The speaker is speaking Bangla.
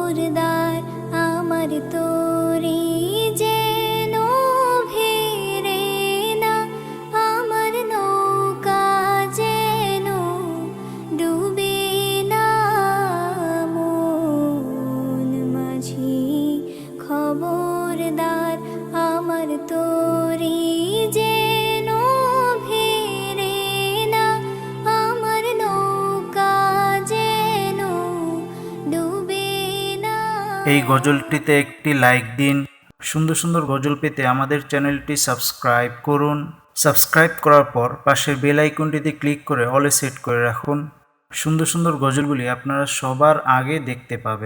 খবরদার আমার তোরে যেন ভেড়ে না, আমার নৌকা যেন ডুবে না। মন মাঝি খবরদার আমার তোরে যেন ভেড়ে না, আমার নৌকা যেন ডুবে না। এই গজলটিতে একটি লাইক দিন। সুন্দর সুন্দর গজল পেতে আমাদের চ্যানেলটি সাবস্ক্রাইব করুন। সাবস্ক্রাইব করার পর পাশের বেল আইকনটিতে ক্লিক করে অলে সেট করে রাখুন। সুন্দর সুন্দর গজলগুলি আপনারা সবার আগে দেখতে পাবেন।